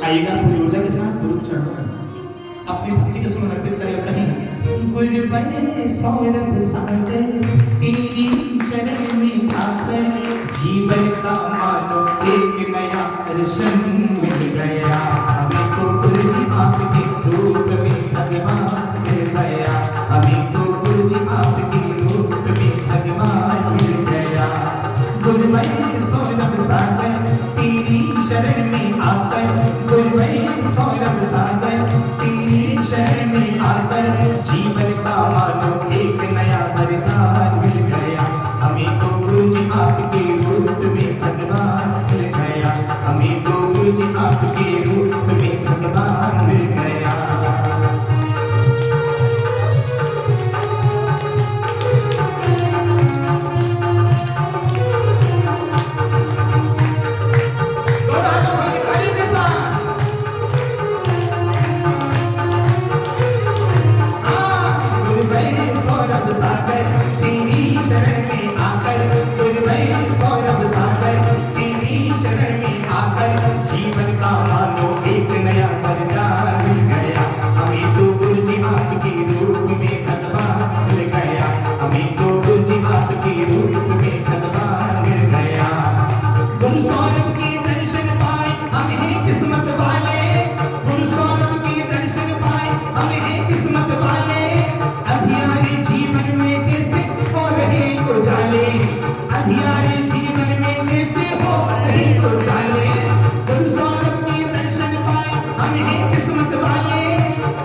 आइएगा पूरी ऊर्जा के साथ गुरु के चरणों में अपनी भक्ति के सुमन अर्पित करें। कहीं गुरु बने सौरभ सागर तेरी शरण में आकर जीवन का मानो एक नया दर्शन मिल गया। हमें तो गुरु जी आपके रूप में भगवान मिल गया। हमें तो गुरु जी आपके रूप में भगवान मिल गया। गुरु बने सौरभ सागर तेरी शरण में आकर गुरु बने सौरभ सागर तेरी शरण में आकर जीवन का मानो एक नया वरदान मिल गया। हमें तो गुरु जी आपके रूप में भगवान मिल गया। हमें तो गुरु जी आपके रूप में भगवान मिल गया। जीवन का मानो एक नया वरदान मिल गया। हमें तो गुरु जी आपके रूप में भगवान मिल गया। हमें तो गुरु जी आपके रूप में भगवान मिल गया। गुरु सौरभ के दर्शन पाए हम हैं किस्मत वाले। गुरु सौरभ के दर्शन पाए हम हैं किस्मत वाले। अंधियारे जीवन में जैसे हो रहे उजाले। अंधियारे जीवन में जैसे हो रहे उजाले। गुरु सौरभ के दर्शन पाए हम हैं किस्मत वाले।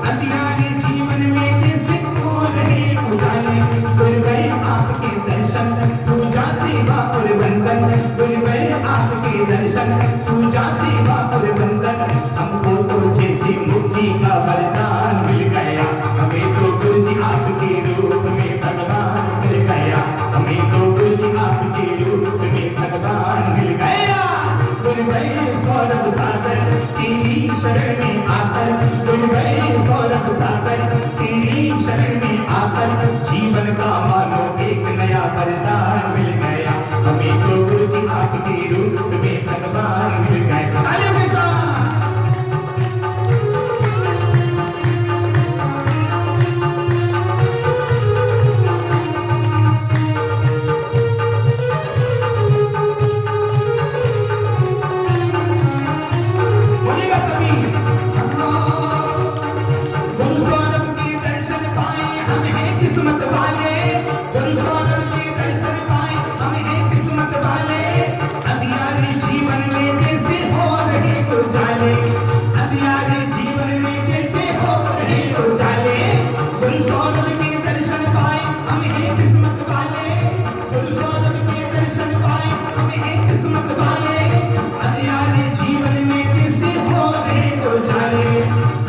अंधियारे जीवन में जैसे हो रहे उजाले। गुरु गए आपके दर्शन पूजा सेवा और वंदन। गुरु गए आपके दर्शन पूजा सेवा और वंदन। हमको तो जैसे मुक्ति का वरदान मिल गया। हमें तो गुरु जी आपके रूप में भगवान मिल गया। हमें तो गुरु जी आपके रूप में भगवान मिल गया। गुरु गए सौरभ सागर तेरी शरण में आकर। गुरु गए सौरभ सागर तेरी शरण में आकर जीवन का मानो एक नया वरदान मिल गया। हमें तो गुरु जी आपके रूप में भगवान मिल गए। किस्मत वाले गुरु सौरभ के दर्शन पाए हम हैं किस्मत वाले। अंधियारे जीवन में जैसे हो रहे उजाले। अंधियारे जीवन में जैसे हो रहे उजाले। गुरु सौरभ के दर्शन पाए हम हैं किस्मत वाले। गुरु सौरभ के दर्शन पाए हम हैं किस्मत वाले। अंधियारे जीवन में जैसे हो रहे उजाले।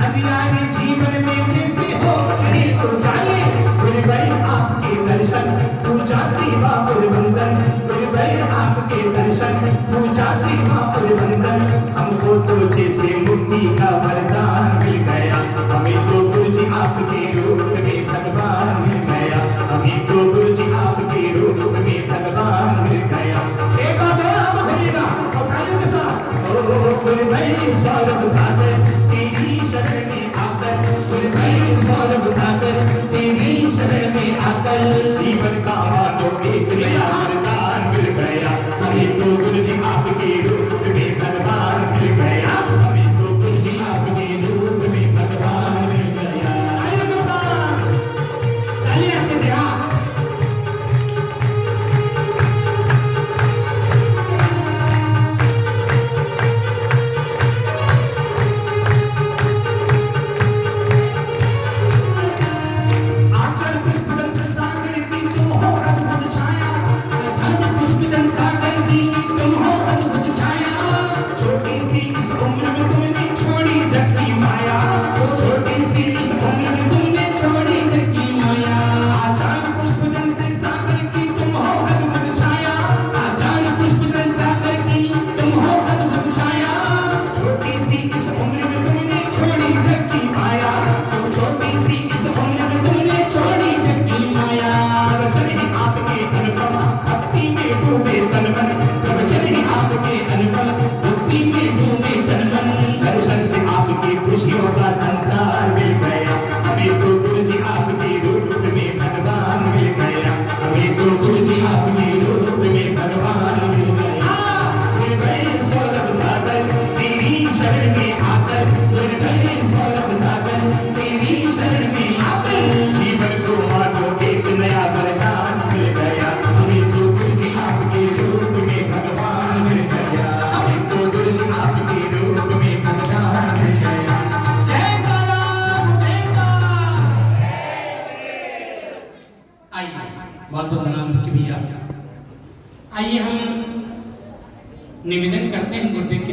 अंधियारे जीवन में जैसे हो रहे उजाले। गुरु गए आपके दर्शन पूजा सेवा और वंदन। गुरु गए आपके दर्शन पूजा सेवा और वंदन। हमको तो जैसे मुक्ति का वरदान मिल गया। हमें तो गुरु जी आपके रूप में भगवान मिल गया। हमें तो गुरु जी आपके रूप में भगवान मिल गया। एक बार भरेगा के साथ गुरु गए सौरभ सागर तेरी शरण में आकर। गुरु गए सौरभ सागर तेरी शरण में आकर जीवन का मानो एक नया वरदान मिल गया। हमें तो गुरु जी आपके रूप में भगवान मिल गया। हमें तो गुरु जी आपके रूप में भगवान मिल गया। अच्छे से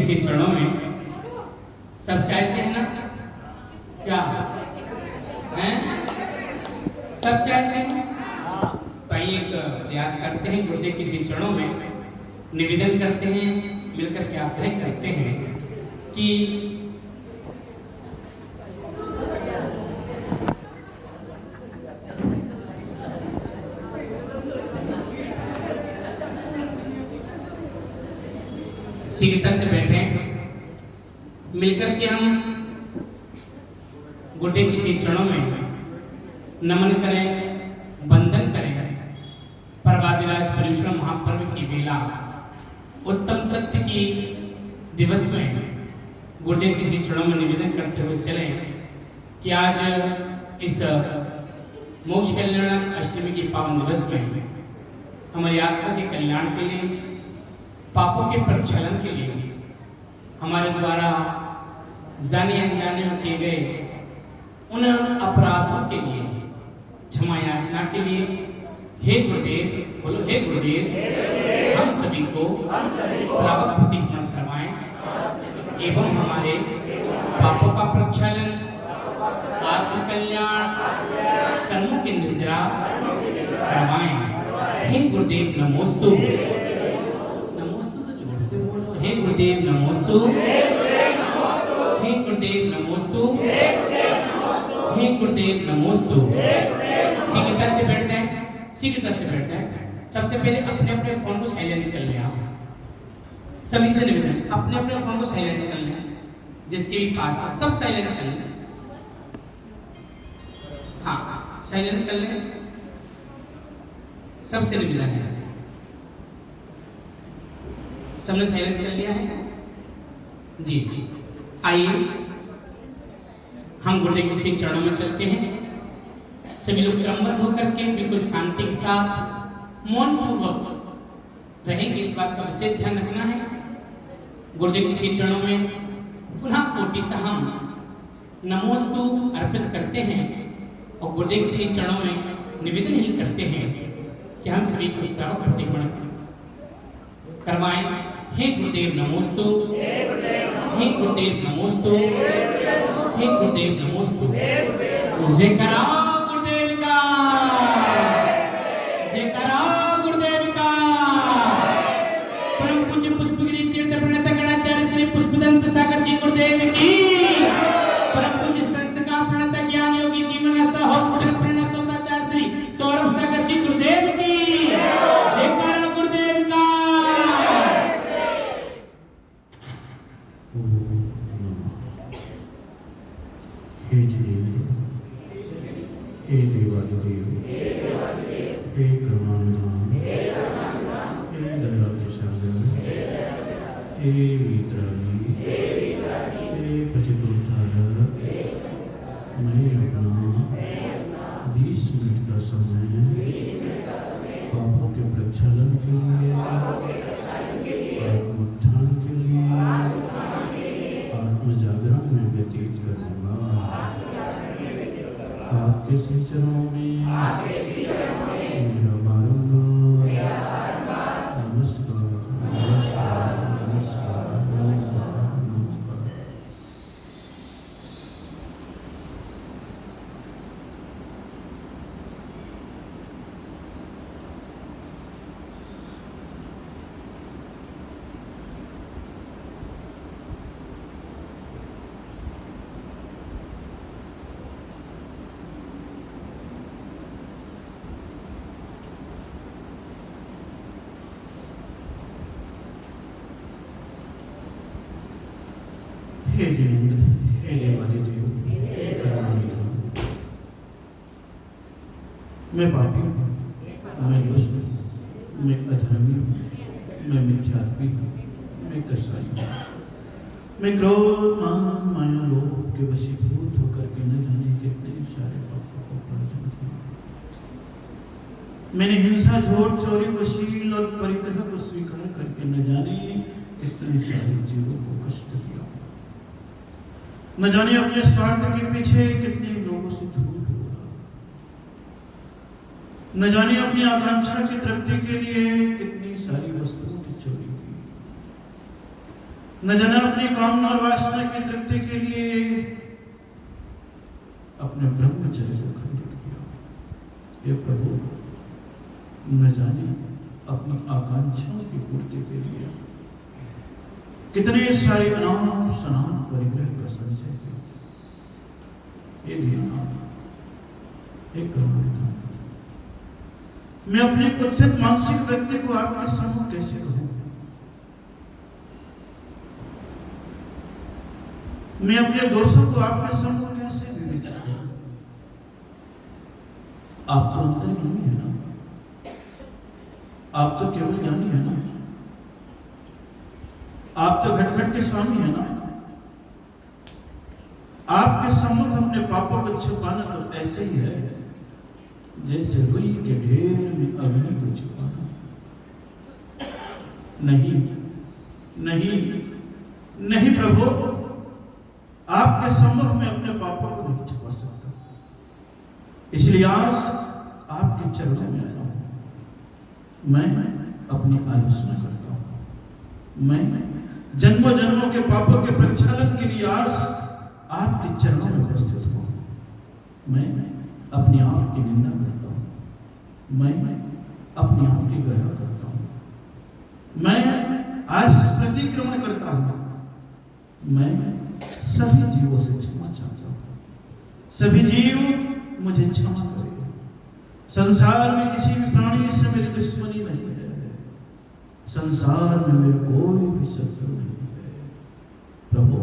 किसी चरणों में सब चाहते हैं ना, क्या हैं? सब चाहते हैं। तो आइए एक प्रयास करते हैं, गुरुदेव किसी चरणों में निवेदन करते हैं, मिलकर के आग्रह करते हैं कि शीघ्रता से बैठे, मिलकर के हम गुरुदेव किसी चरणों में नमन करें, वंदन करें। पर्वादिराज पर्युषण महापर्व की वेला, उत्तम सत्य की दिवस में गुरुदेव किसी चरणों में निवेदन करते हुए चलें कि आज इस मोक्ष कल्याण अष्टमी की पावन दिवस में हमारी आत्मा के कल्याण के लिए, पापों के प्रक्षालन के लिए, हमारे द्वारा जाने अनजाने में किए गए उन अपराधों के लिए क्षमा याचना के लिए, हे गुरुदेव, बोलो हे गुरुदेव, हम सभी को श्रावक प्रतिक्रमण करवाएं एवं हमारे पापों का प्रक्षालन, आत्म कल्याण, कर्मों के निर्जरा करवाएं। हे गुरुदेव नमोस्तु, नमोस्तु तो जोर से बोलो, हे गुरुदेव नमोस्तु, हे गुरुदेव नमोस्तु, हे गुरुदेव नमोस्तु। शीघ्रता से बैठ जाए, शीघ्रता से बैठ जाए। सबसे पहले अपने अपने फोन को साइलेंट कर लें। आप सभी से निवेदन, अपने अपने फोन को साइलेंट कर लें, जिसके भी पास है सब साइलेंट कर लें। हाँ, साइलेंट कर लें, सबसे निवेदन है। सबने साइलेंट कर लिया है जी। आइए हम गुरुदेव के चरणों में चलते हैं। सभी लोग क्रमबद्ध होकर के बिल्कुल शांति के साथ मौन पूर्वक रहेंगे, इस बात का विशेष ध्यान रखना है। गुरुदेव के चरणों में पुनः कोटि से हम नमोस्तु अर्पित करते हैं और गुरुदेव के चरणों में निवेदन ही करते हैं कि हम सभी को श्रावक प्रतिक्रमण करवाएं। हे गुरुदेव नमोस्तु, हे गुरुदेव नमोस्तु, हे गुरुदेव नमोस्तु। जयकारा गुरुदेव का, जयकारा गुरुदेव का। परम पूज्य पुष्पगिरी तीर्थ प्रणेता गणाचार्य श्री पुष्पदंत सागर जी गुरुदेव की, परम पूज्य संस्कार प्रणेता ज्ञान योगी जीवन आशा हॉस्पिटल प्रणेता सौदाचार्य श्री सौरभ सागर जी गुरुदेव की, जयकारा गुरुदेव का। हे देवादिदेव, हे करुणानिधान, हे दया के सागर, हे वीतरागी, हे पतितोद्धारक, मैं अपना 20 मिनट का समय पापों के प्रक्षालन के लिए, आत्मोत्थान के लिए, आत्मजागरण में व्यतीत करूंगा। आपके श्री चरणों में मेरा बारंबार नमस्कार, नमस्कार, नमस्कार, नमस्कार, नमस्कार। हे जिनेंद्र, हे देवादिदेव, हे करुणानिधान, मैं पापी हूँ, मैं दुष्ट हूँ, मैं अधर्मी हूँ, मैं मिथ्यात्वी हूँ, मैं कसाई हूँ, मैं क्रोध, मान, माया, लोभ के वशीभूत होकर के न जाने कितने सारे पापों को अर्जन किया। मैंने हिंसा, झूठ, चोरी, वशील और परिग्रह को स्वीकार करके न जाने कितने सारे जीवों को कष्ट दिया। न जाने अपने स्वार्थ के पीछे कितने लोगों से झूठ बोला, न जाने अपनी आकांक्षा की तृप्ति के लिए कितनी सारी वस्तुओं की चोरी की। न जाने अपनी कामना और वासना की तृप्ति के लिए अपने ब्रह्मचर्य को खंडित किया। हे प्रभु, न जाने अपनी आकांक्षाओं की पूर्ति के लिए कितने सारे अनाप शनाप परिग्रह का संचय किया। हे दीननाथ, हे करुणानिधान, मैं अपने कुत्सित मानसिक व्यक्ति को आपके सम्मुख कैसे कहूं? मैं अपने दोषों को आपके सम्मुख कैसे विवेचित करूं? आप तो अंतर्यामी है ना, आप तो केवल ज्ञानी है ना, आप तो घट घट के स्वामी है ना। आपके सम्मुख अपने पापों को छुपाना तो ऐसे ही है जैसे रुई के ढेर में अग्नि को छुपाना। नहीं नहीं नहीं प्रभु, आपके सम्मुख में अपने पापों को नहीं छुपा सकता। इसलिए आज आपके चरणों में आया हूं। मैं अपनी आलोचना करता हूं। मैं जन्मों जन्मों के पापों के प्रक्षालन के लिए आज आपके चरणों में उपस्थित हूं। मैं अपने आप की निंदा करता हूं। मैं अपने आप की गला करता हूं। मैं आज प्रतिक्रमण करता हूं। मैं सभी जीवों से क्षमा चाहता हूं। सभी जीव मुझे क्षमा करें। संसार में किसी भी प्राणी से मेरी दुश्मनी नहीं है। संसार में मेरा कोई भी शत्रु नहीं है। प्रभु,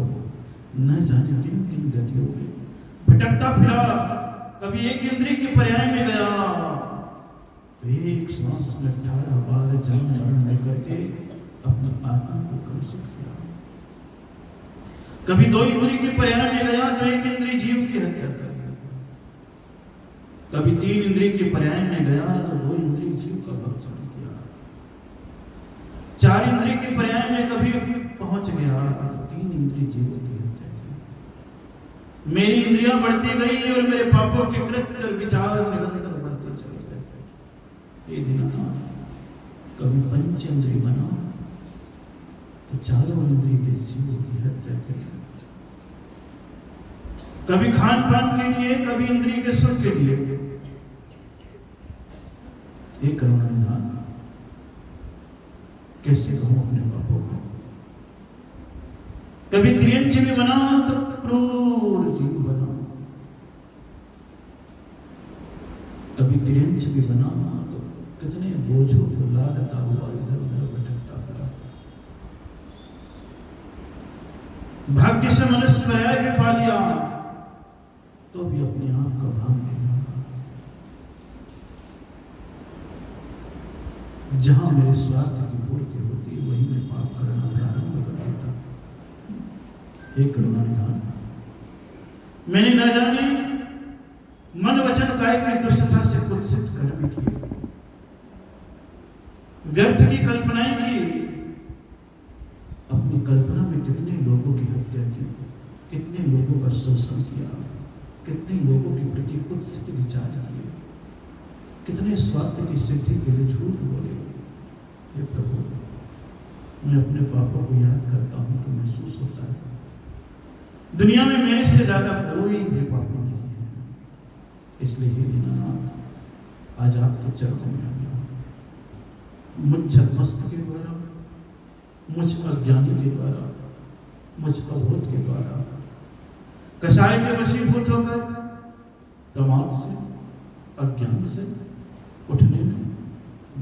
न जाने किन किन गतियों में भटकता फिरा, कभी एक इंद्रिय के पर्याय में गया तो एक सांस में 18 बार जन्म मरण लेकर के अपनी आत्मा को कलुषित किया। कभी 2 इंद्रिय के पर्याय में गया तो एक इंद्रिय जीव की हत्या कर दी। कभी 3 इंद्रिय के पर्याय में गया तो 2 इंद्रिय जीव का भक्षण किया। 4 इंद्रिय के पर्याय में कभी पहुंच गया तो 3 इंद्रिय जीवों की हत्या की। मेरी इंद्रियां बढ़ती गई और मेरे पापों के कृत्य और विचार निरंतर बढ़ते चले गए। ये दीननाथ, कभी पंचेंद्रिय बना तो 4 इंद्रिय के जीवों की हत्या की। कभी खान पान के लिए, कभी इंद्रिय के सुख के लिए। एक करुणानिधान, कैसे कहूं अपने पापों को? कभी त्रियंच भी बना तो क्रूर जीव बना। कभी त्रियंच भी बना तो कितने बोझों को लादता हुआ इधर उधर भटकता फिरा। भाग्य से मनुष्य पर्याय भी पा लिया तो भी अपने आप का भान नहीं रहा। जहां मेरे स्वार्थ की पूर्ति होती वहीं मैं पाप करना प्रारंभ कर देता। हे करुणानिधान, मैंने न जाने मन वचन काय की दुष्टता से कुत्सित कर्म किए, व्यर्थ की कल्पनाएं की। अपनी कल्पना में कितने लोगों की हत्या की, कितने लोगों का शोषण किया, कितने लोगों के प्रति कुत्सित विचार किए, कितने स्वार्थ की सिद्धि के लिए झूठ बोले। हे प्रभु, मैं अपने पापों को याद करता हूं तो महसूस होता है दुनिया में मेरे से ज्यादा कोई भी पापी नहीं है। इसलिए हे दीननाथ, आज आपके चरणों में आ गया। मुझ छदमस्त के द्वारा, मुझ अज्ञानी के द्वारा, मुझ अबोध के द्वारा, कसाय के वशीभूत होकर प्रमाद से, अज्ञान से उठने में,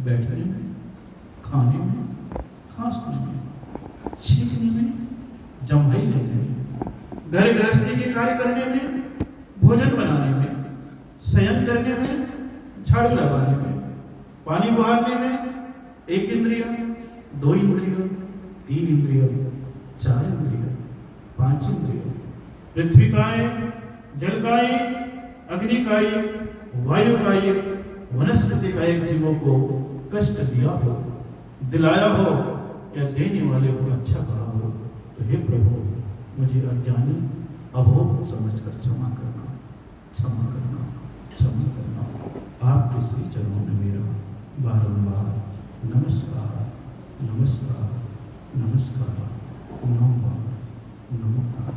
बैठने में, खाने में, खांसने में, छींकने में, जम्हाई लेने में, घर गृहस्थी के कार्य करने में, भोजन बनाने में, शयन करने में, झाड़ू लगाने में, पानी बहाने में, 1 इंद्रिय, 2 इंद्रिय, 3 इंद्रिय, 4 इंद्रिय, 5 इंद्रिय, पृथ्वी काय, जल काय, अग्नि काय, वायु काय, वनस्पति काय जीवों को कष्ट दिया हो, दिलाया हो या देने वाले को अच्छा कहा हो तो हे प्रभु, मुझे अज्ञानी अबोध समझकर क्षमा करना, क्षमा करना, क्षमा करना। आपके श्री चरणों में मेरा बारंबार नमस्कार, नमस्कार, नमस्कार, 9 बार नमोकार।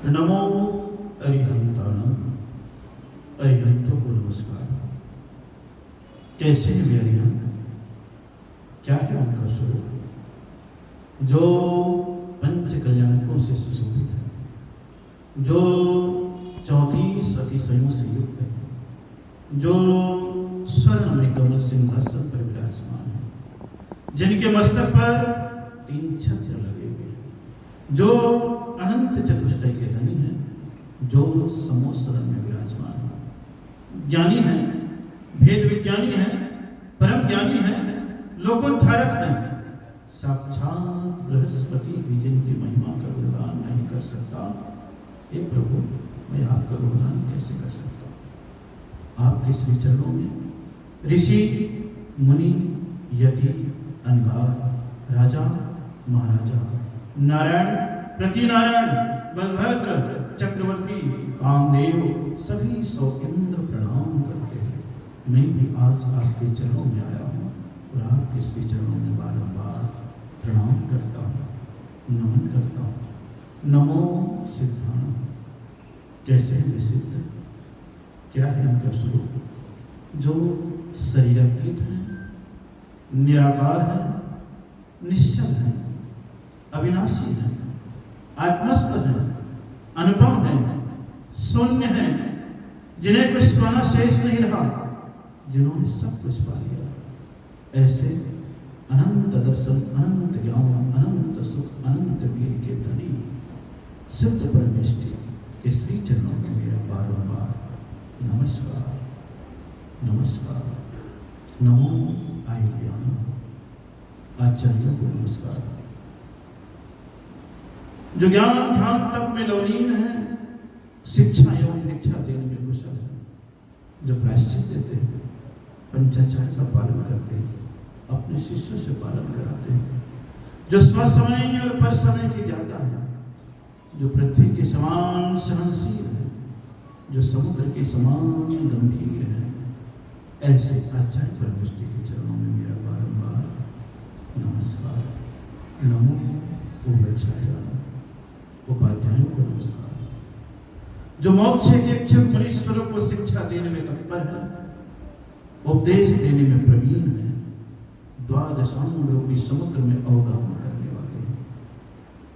नमो अरिहंताणम। अरिहंतों को नमस्कार। कैसे हैं वे अरिहंत? क्या है उनका स्वरूप? जो पंच कल्याणकों से सुशोभित है, जो 34 अतिशयों से युक्त है, जो स्वर्ण में कमल सिंहासन पर विराजमान है, जिनके मस्तक पर 3 छत्र लगे हुए हैं, जो अनंत चतुष्टय के धनी है, जो समोसरण में विराजमान है, ज्ञानी है, भेद विज्ञानी है, परम ज्ञानी है, लोकोद्धारक है, साक्षात बृहस्पति भी जिनकी महिमा का गुणगान नहीं कर सकता, हे प्रभु मैं आपका गुणगान कैसे कर सकता हूँ? आपके श्री चरणों में ऋषि मुनि यति अनगार राजा महाराजा नारायण प्रतिनारायण बलभद्र चक्रवर्ती कामदेव सभी 100 इंद्र प्रणाम करते हैं। मैं भी आज आपके चरणों में आया हूँ और आपके श्री चरणों में बारंबार प्रणाम करता हूँ, नमन करता हूँ। नमो सिद्धाणम। कैसे हैं सिद्ध? क्या है उनका स्वरूप? जो शरीरातीत है, निराकार है, निश्चल है, अविनाशी है, आत्मस्थ है, अनुपम है, शून्य है, जिन्हें कुछ पाना शेष नहीं रहा, जिन्होंने सब कुछ पा लिया। ऐसे अनंत दर्शन, अनंत ज्ञान, अनंत सुख, अनंत वीर के धनी सिद्ध परमेष्टि के श्री चरणों में मेरा बारंबार नमस्कार नमस्कार। नमो आयुर्ज्ञान। आचार्यों को नमस्कार। जो ज्ञान ध्यान तप में लवलीन है, शिक्षा एवं दीक्षा देने में कुशल है, जो प्रायश्चित देते हैं, पंचाचार का पालन करते हैं, अपने शिष्यों से पालन कराते हैं, जो स्वसमय और पर समय की ज्ञाता है, जो पृथ्वी के समान सहनशील है, जो समुद्र के समान गंभीर है, ऐसे आचार्य परमेष्टि के चरणों में मेरा बारंबार नमस्कार। नमो उपाध्याय। उपाध्यायों को नमस्कार। जो मोक्ष के इच्छुक मनुष्यों को शिक्षा देने में तत्पर है, उपदेश देने में प्रवीण है, द्वादशांग रूपी समुद्र में अवगाहन करने वाले हैं,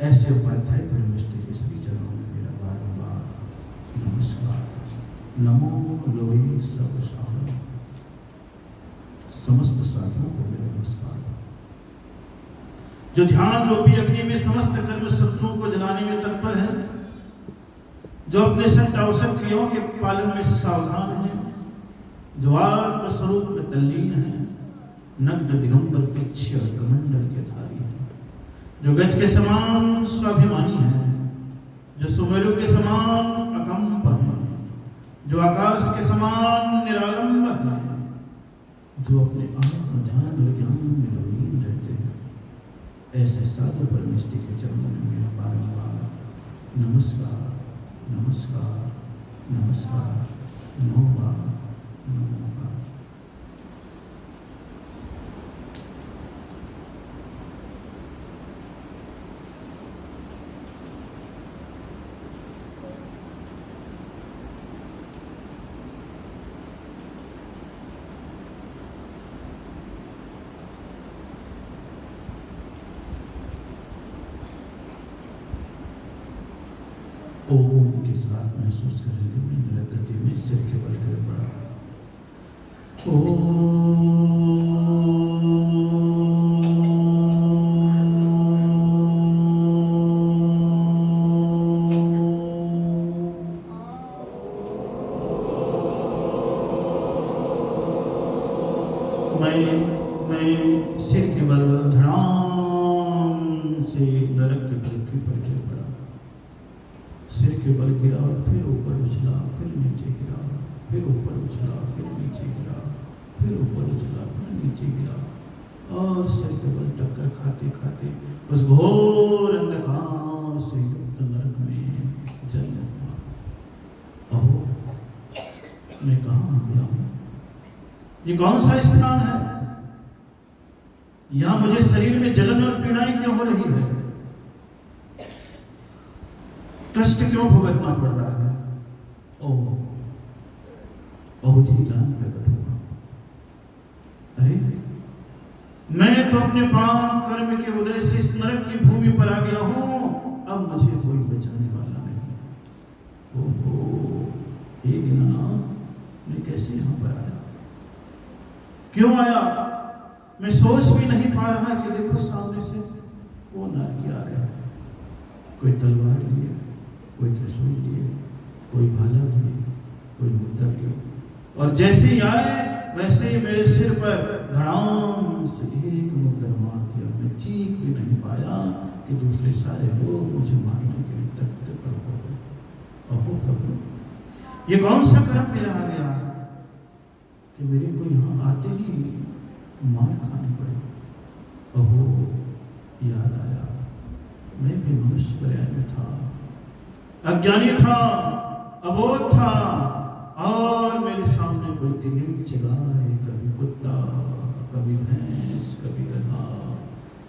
ऐसे उपाध्याय परमेष्टि के श्री चरणों में मेरा बारंबार नमस्कार। नमो लोई सर्वशाम। समस्त साथियों को मेरा नमस्कार। जो ध्यान रूपी अग्नि में समस्त कर्म शत्रुओं को जलाने में तत्पर है, जो अपने संत आवश्यक क्रियाओं के पालन में सावधान है, जो आत्म स्वरूप में तल्लीन है, नग्न दिगंबर पिच्छ और कमंडल के धारी है, जो गज के समान स्वाभिमानी है, जो सुमेरु के समान अकंप है, जो आकाश के समान निरालंब है, जो अपने आत्म ध्यान और ज्ञान में लवीन रहते हैं, ऐसे साधु परमेष्टि के चरणों में मेरा बारंबार नमस्कार नमस्कार नमस्कार। 9 बार नमोकार। ओम के साथ महसूस करेंगे मैं मेरा गति में सिर के बल गिर पड़ा। मैं सिर के बल धड़ाम से नरक की पृथ्वी पर गिर पड़ा। सिर के बल गिरा, फिर ऊपर उछला, फिर नीचे गिरा, फिर ऊपर उछला, फिर नीचे गिरा, फिर ऊपर उछला, फिर नीचे गिरा और सिर के बल टक्कर खाते खाते उस घोर अंधकार से युक्त नरक में जन्म हुआ। अहो, मैं कहाँ आ गया हूँ? ये कौन सा स्थान है? यहां मुझे शरीर में जलन और पीड़ाएं क्यों हो रही है? कष्ट क्यों भुगतना पड़ रहा है? ओह, बहुत ही ज्ञान प्रकट हुआ। अरे, मैं तो अपने पाप कर्म के उदय से इस नरक की भूमि पर आ गया हूं, अब मुझे कोई बचाने वाला नहीं। ओहो, ये दीनानाथ, मैं कैसे यहां पर आया? क्यों आया? मैं सोच भी नहीं पा रहा कि देखो सामने से वो नारकी आ रहा है, कोई तलवार लिए, कोई त्रिशूल लिए, कोई भाला लिए, कोई मुद्दा लिए, और जैसे ही आए वैसे ही मेरे सिर पर धड़ाम से एक मुद्दा मार दिया। मैं चीख भी नहीं पाया कि दूसरे सारे लोग मुझे मारने के लिए तख्ते पर हो गए। अहो प्रभु, ये कौन सा कर्म मेरा आ गया कि मेरे को यहाँ आते ही मार खानी पड़े? अहो, याद आया, मैं भी मनुष्य पर्याय में था, अज्ञानी था, अबोध था, और मेरे सामने कोई तिरंगी गाय, कभी कुत्ता, कभी भैंस, कभी गधा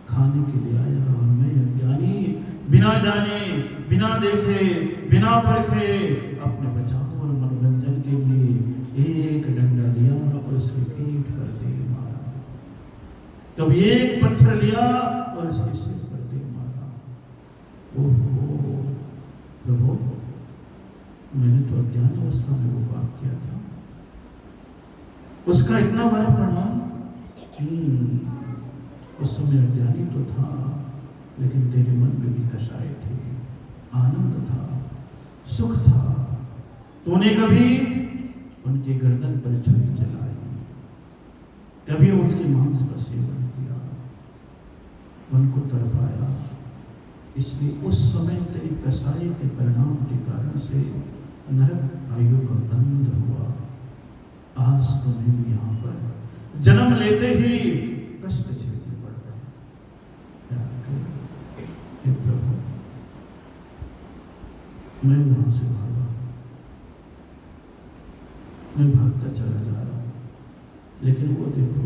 खाने के लिए आया, और मैं अज्ञानी बिना जाने, बिना देखे, बिना परखे अपने बचाव और मनोरंजन के लिए एक डंडा लिया और उसकी पीठ पर दे मारा, कभी एक पत्थर लिया और उसके सिर पर दे मारा। ओहो प्रभु, मैंने तो अज्ञान अवस्था में वो पाप किया था, उसका इतना बड़ा परिणाम। उस समय अज्ञानी तो था, लेकिन तेरे मन में भी कषाय थे, आनंद था, सुख था। तूने कभी उनके गर्दन पर छुरी चलाई, कभी उसके मांस का सेवन किया, उनको तड़पाया, इसलिए उस समय तेरी कसाई के परिणाम के कारण से नरक आयु का बंध हुआ। आज तुम्हें भी यहाँ पर जन्म लेते ही कष्ट झेलने पड़ रहे हैं। हे प्रभु, मैं वहां से भागा, मैं भागता चला जा रहा हूँ, लेकिन वो देखो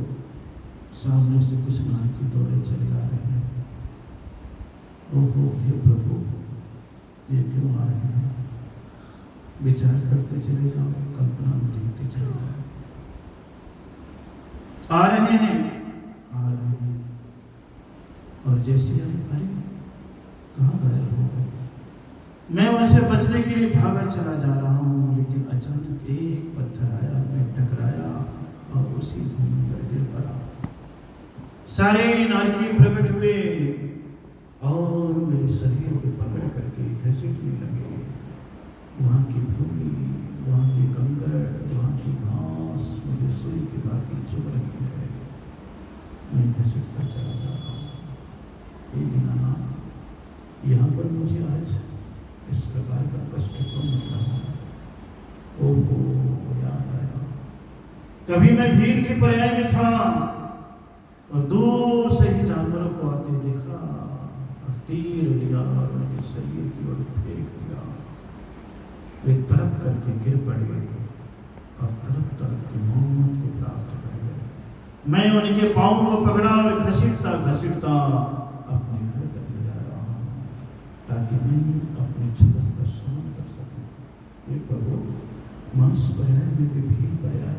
सामने से कुछ नारकी दौड़े चले आ रहे हैं। ओहो, हे प्रभु, ये क्यों आ रहे हैं? विचार करते चले जाओ, कल्पना में देखते चले जाओ। आ रहे हैं, आ रहे हैं, और जैसे आए, अरे कहाँ गायब हो गए? मैं उनसे बचने के लिए भागा चला जा रहा हूँ, लेकिन अचानक एक पत्थर आया, मैं टकराया और उसी भूमि पर गिर पड़ा। सारे नारकी प्रकट हुए और मेरे शरीर को पकड़ करके घसीटने लगे। वहाँ की भूमि, वहाँ की कंकड़, वहाँ की घास मुझे सुई की बातें चुभ रही है। मैं घसीटता चला जा रहा हूँ। ये दीनानाथ, यहाँ पर मुझे आज इस प्रकार का कष्ट क्यों मिल रहा है? ओहो, याद आया, कभी मैं भीड़ के पर्याय में था और दूर से ही जानवरों को आते देखा और तीर लिया और उनके शरीर की ओर फेंक दिया। वे तड़प करके गिर पड़े और तड़प तड़प के मौत को प्राप्त कर गए। मैं उनके पांव को पकड़ा और घसीटता घसीटता अपने घर तक ले जा रहा हूँ, ताकि मैं अपने जीवन का शमन कर सकूं। ये प्रभु, मनुष्य पर्याय में भी भीड़ पर्याय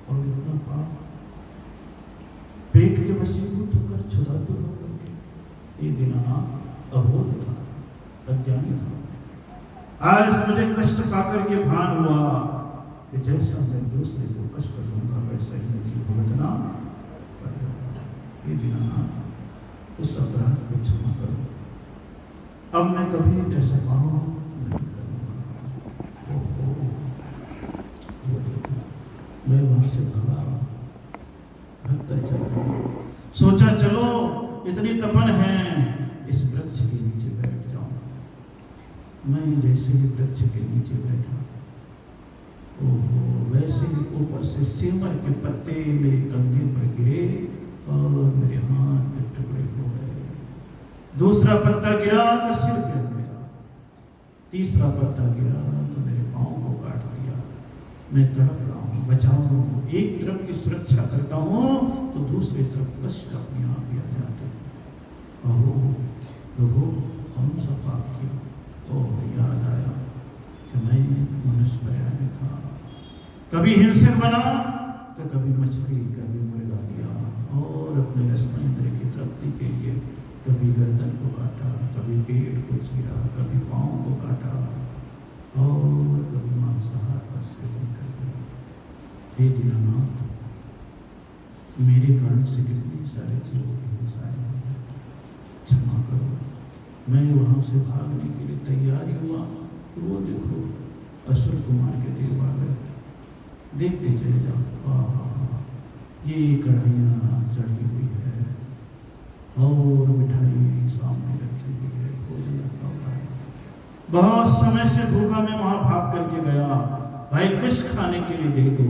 और इतना पाप, पेट के वशीभूत होकर छुड़ातुर होकर के। ये दीनानाथ अबोध था, अज्ञानी था। आज मुझे कष्ट पाकर के भान हुआ कि जैसा मैं दूसरे को कष्ट दूंगा वैसा ही मुझे भुगतना पड़ेगा। ये दीनानाथ, उस अपराध को क्षमा करो, अब मैं कभी ऐसा पाप नहीं करूंगा। मैं वहां से भागा, भगता चला, सोचा चलो इतनी तपन है, इस वृक्ष के नीचे बैठ जाऊं। मैं जैसे ही वृक्ष के नीचे बैठा, ओहो, वैसे ही ऊपर से सेमर के पत्ते मेरे कंधे पर गिरे और मेरे हाथ के टुकड़े हो गए। दूसरा पत्ता गिरा तो सिर पे हो गया, तीसरा पत्ता गिरा तो मेरे पाँव को काट दिया। मैं तड़प रहा हूँ, बचाओ। एक तरफ की सुरक्षा करता हूँ तो दूसरी तरफ कष्ट अपने आप ही आ जाते हैं। ओहो प्रभु, कौन सा पाप किया? ओह, याद आया कि मैं मनुष्य पर्याय में था। कभी हिंसक बना तो कभी मछली, कभी मुर्गा लिया और अपने रसमेंद्र की तृप्ति के लिए कभी गर्दन को काटा, कभी पेट को चीरा, कभी पाँव को काटा और कभी मांसाहार का सेवन कर लिया। हे दीनानाथ, मेरे कारण से कितनी सारी चीजों की हिंसाएं हुई हैं, क्षमा करो। मैं वहाँ से भागने के लिए तैयार ही हुआ, वो देखो असुर कुमार के देव आ गए। देखते चले जाओ, ये कढ़ाइयाँ चढ़ी हुई है और मिठाई सामने रखी हुई है, भोजन रखा हुआ है। बहुत समय से भूखा मैं वहाँ भाग करके गया, भाई कुछ खाने के लिए दे दो।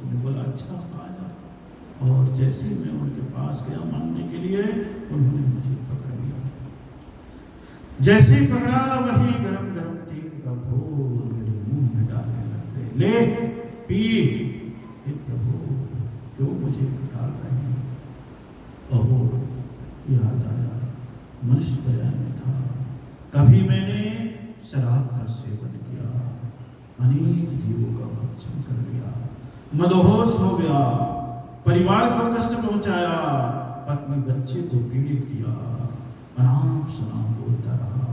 तुमने बोला अच्छा आ जा। और जैसे मैं उनके पास गया मांगने के लिए, उन्होंने मुझे पकड़ लिया। जैसे ही पकड़ा, वही गरम गरम तेल का घोल मेरे मुंह में डालने लग गए। ले पी। हे प्रभु, क्यों मुझे डाल रहे हैं? ओहो, याद आया, मनुष्य पर्याय में था। कभी मैंने शराब का सेवन किया, अनेक जीवों का भक्षण कर लिया, मदहोश हो गया, परिवार को कष्ट पहुंचाया, पत्नी बच्चे को पीड़ित किया, अनाप शनाप बोलता रहा।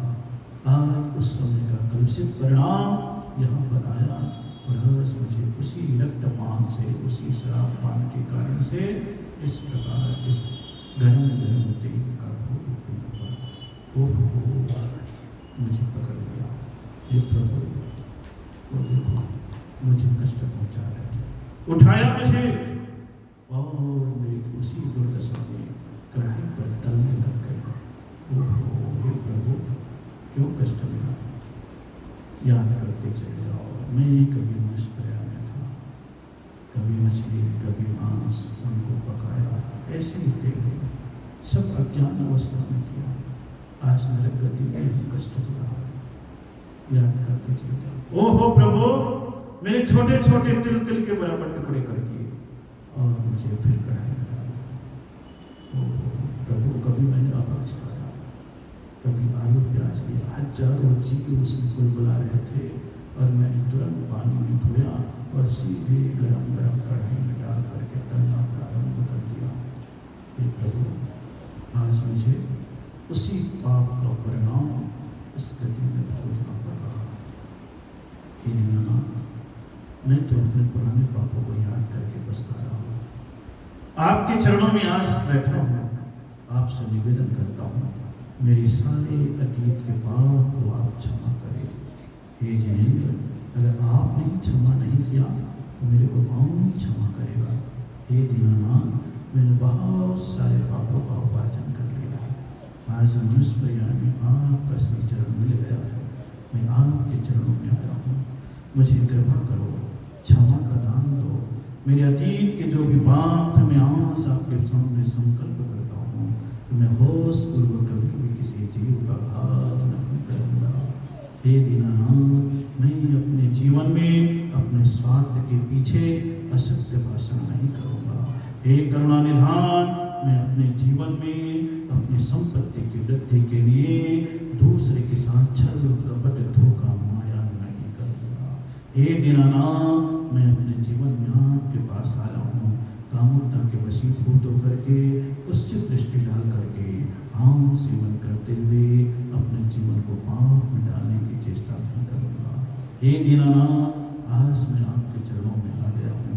आज उस समय का कलुषित परिणाम यहाँ पर आया और आज मुझे उसी रक्तपान से, उसी शराब पान के कारण से इस प्रकार के गरम गरम तेल का भोग पीना पड़ा। ओहो, मुझे पकड़ लिया। हे प्रभु, वो देखो मुझे कष्ट पहुंचा रहे हैं। उठाया मुझे और मेरी उसी दुर्दशा में कढ़ाई पर तलने लग गए। ओहो, हे प्रभु, क्यों कष्ट मिला? याद करते चले जाओ। मैं कभी मनुष्य पर्याय में था, कभी मछली, कभी मांस, उनको पकाया, ऐसे ही थे, सब अज्ञान अवस्था में किया। आज नरक गति में ही कष्ट हो रहा है। याद करते चले जाओ। ओहो प्रभु, मेरे छोटे छोटे तिल तिल के बराबर टुकड़े कर दिए और मुझे फिर कढ़ाई में डाल दिया। ओहो प्रभु, कभी मैंने अभक्ष खाया, कभी आलू प्याज लिया, हजारों जीव उसमें कुलबुला रहे थे और मैंने तुरंत पानी में धोया और सीधे गरम गरम कढ़ाई में डाल करके तलना प्रारंभ कर दिया। हे प्रभु, आज मुझे उसी पाप का परिणाम इस गति में भुगतना पड़ रहा है। हे दीनानाथ, मैं तो अपने पुराने पापों को याद करके पछता रहा हूँ। आपके चरणों में आज बैठा हूँ, आपसे निवेदन करता हूँ, मेरी सारे अतीत के पाप को आप क्षमा करें। हे जिनेंद्र, अगर आपने क्षमा नहीं किया तो मेरे को कौन क्षमा करेगा? हे दीनानाथ, मैंने बहुत सारे पापों का उपार्जन कर लिया है। आज मनुष्य पर्याय में आपका श्री चरण मिल गया है। मैं आपके चरणों में आया हूँ, मुझे कृपा करो, क्षमा का दान दो। मेरे अतीत के जो भी पाप थे, मैं आज आपके सामने संकल्प करता हूँ कि मैं होश पूर्वक कभी भी किसी जीव का घात नहीं करूँगा। हे दीनानाथ, मैं अपने जीवन में अपने स्वार्थ के पीछे असत्य भाषण नहीं करूँगा। हे करुणा निधान, मैं अपने जीवन में अपनी संपत्ति की वृद्धि के लिए दूसरे के साथ छल कपट धोखा माया नहीं करूँगा। हे दीनानाथ, मैं अपने जीवन में आपके पास आया हूँ, कामुकता के वशीभूत होकर के कुत्सित दृष्टि डाल करके आम सेवन करते हुए अपने जीवन को पाप में डालने की चेष्टा नहीं करूँगा। हे दीनानाथ, आज मैं आपके चरणों में आ गया हूँ,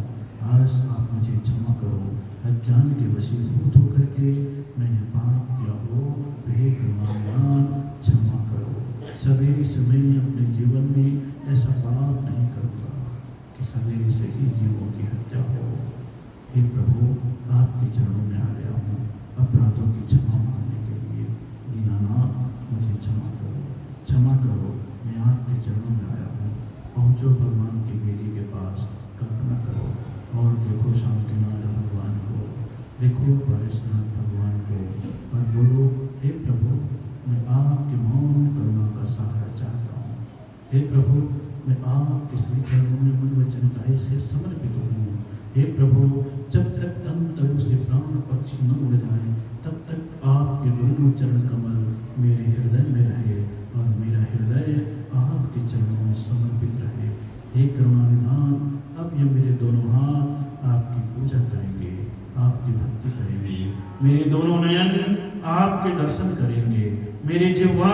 आज आप मुझे क्षमा करो। अज्ञान के वशीभूत होकर के मैंने पाप किया हो, हे करुणावान, क्षमा करो। सवेरे से मैं अपने जीवन में ऐसा पाप नहीं करूँगा कि सवेरे से ही जीवों की हत्या हो। हे प्रभु, आपके चरणों में आ गया हूँ, अपराधों की क्षमा मांगने के लिए। दीनानाथ, मुझे क्षमा करो, क्षमा करो। मैं आपके चरणों में आया हूँ। पहुँचो भगवान की वेदी के पास। शांतिनाथ भगवान को, देखो पारसनाथ भगवान को और बोलो, हे प्रभु मैं आपके मौन करुणा का सहारा चाहता हूँ। हे प्रभु मैं आपके श्री चरणों में मन वचन काया से समर्पित हूँ। हे प्रभु जब तक तन तरु से प्राण पक्षी न उड़ जाए तब तक आपके दोनों चरण कमल मेरे हृदय में रहे और मेरा हृदय आपके चरणों में समर्पित रहे। हे करुणानिधान, अब ये मेरे दोनों हाथ आपकी पूजा करेंगे, आपकी भक्ति करेंगे, मेरे दोनों नयन आपके दर्शन करेंगे, मेरी जिह्वा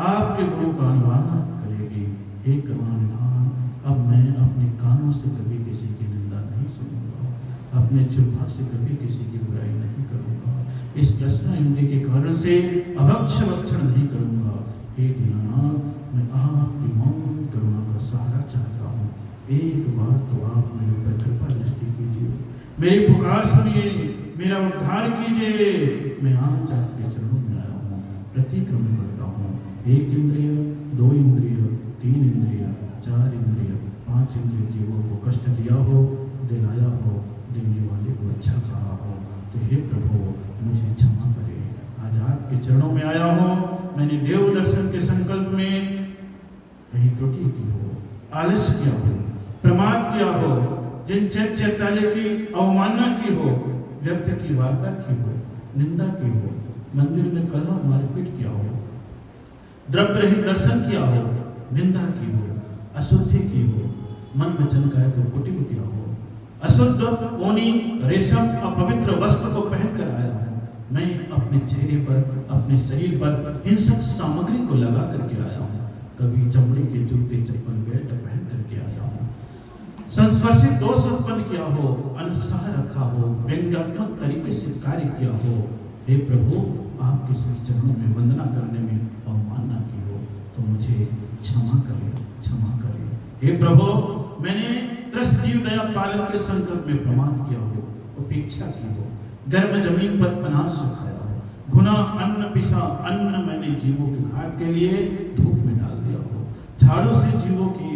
आपके गुणों का अनुवाद करेगी। हे करुणानिधान, अब मैं अपने कानों से कभी किसी की निंदा नहीं सुनूंगा, अपने जिह्वा से कभी किसी की बुराई नहीं करूंगा, इस दर्शन इंद्रिय के कारण से अभक्ष भक्षण नहीं करूंगा। हे दीनानाथ, मैं आपकी मौन करुणा का सहारा चाहता हूँ। एक बार तो आप मेरे ऊपर कृपा दृष्टि कीजिए, मेरी पुकार सुनिए, मेरा उद्धार कीजिए। मैं आज आपके चरणों में आया हूँ, प्रतिक्रमण करता हूँ। एक इंद्रिय, दो इंद्रिय, तीन इंद्रिय, चार इंद्रिय, पांच इंद्रिय जीवों को कष्ट दिया हो, दिलाया हो, देने वाले को अच्छा कहा हो, तो हे प्रभु मुझे क्षमा करें। आज आपके चरणों में आया हूँ, मैंने देव दर्शन के संकल्प में कहीं त्रुटि की हो, आलस्य किया हो, प्रमाद किया हो, जिन चैत्य की अवमानना की हो, व्यर्थ की वार्ता की हो, निंदा की हो, मंदिर में कलह मारपीट किया हो, द्रव्य रहित दर्शन किया हो, निंदा की हो, अशुद्धि की हो, मन वचन काया को कुटिल किया हो, अशुद्ध ओनी रेशम अपवित्र वस्त्र को पहनकर आया हूँ। मैं अपने चेहरे पर, अपने शरीर पर हिंसक सामग्री को लगा करके आया हूँ। कभी चमड़े के जूते चप्पल बेल्ट पहन करके आया हूँ। संस्पर्शित दोष उत्पन्न किया हो, अनसह रखा हो, व्यंग्यात्मक तरीके से कार्य किया हो, हे प्रभु आपके श्री चरणों में वंदना करने में अवमानना की हो तो मुझे क्षमा करें, क्षमा करें। हे प्रभु मैंने त्रस जीव दया पालन के संकल्प में प्रमाद किया हो, उपेक्षा की हो, गर्म जमीन पर अनाज सुखाया हो, घुना अन्न पिसा अन्न मैंने जीवों के घात के लिए धूप में डाल दिया हो, झाड़ू से जीवों की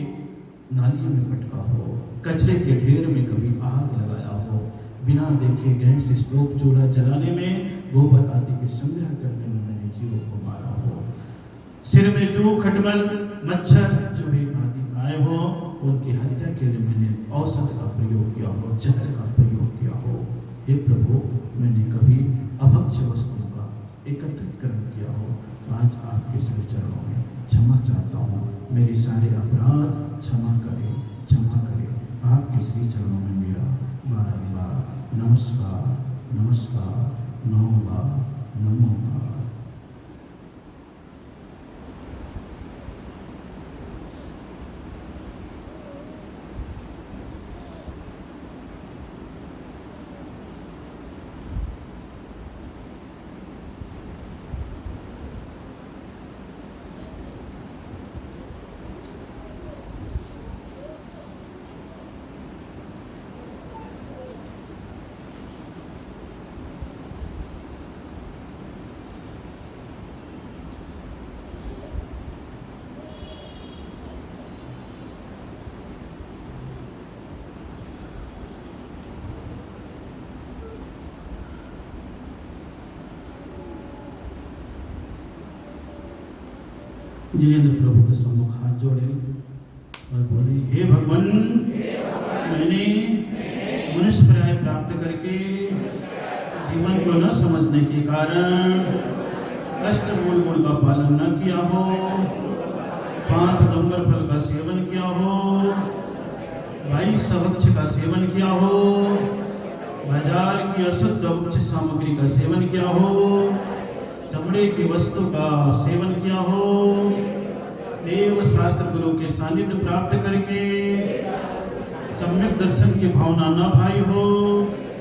नाली में पटका हो, कचरे के ढेर में कभी आग लगाया हो, बिना देखे गैस स्टोव चूल्हा जलाने में, गोबर आदि के संग्रह करने में मैंने जीवों को मारा हो, सिर में जू खटमल मच्छर चूहे आदि आए हो, उनकी हत्या के लिए मैंने औषध का प्रयोग किया हो, जहर का प्रयोग किया हो। हे प्रभु मैंने कभी अभक्ष्य वस्तुओं का एकत्रितकरण किया हो, आज आपके श्री चरणों में क्षमा चाहता हूँ। मेरे सारे अपराध क्षमा करें, क्षमा करें। आपके श्री चरणों में मेरा बारंबार नमस्कार, नमस्कार, नमोकार, नमोकार। जिनेन्द्र प्रभु के सम्मुख हाथ जोड़े और बोले, हे भगवान मैंने मनुष्य पर्याय प्राप्त करके जीवन को न समझने के कारण अष्टमूल गुण का पालन न किया हो, 5 डंबर फल का सेवन किया हो, 22 वृक्ष का सेवन किया हो, बाजार की अशुद्ध उच्च सामग्री का सेवन किया हो, चमड़े की वस्तु का सेवन किया हो, देव शास्त्र गुरु के सानिध्य प्राप्त करके सम्यक दर्शन की भावना न भाई हो,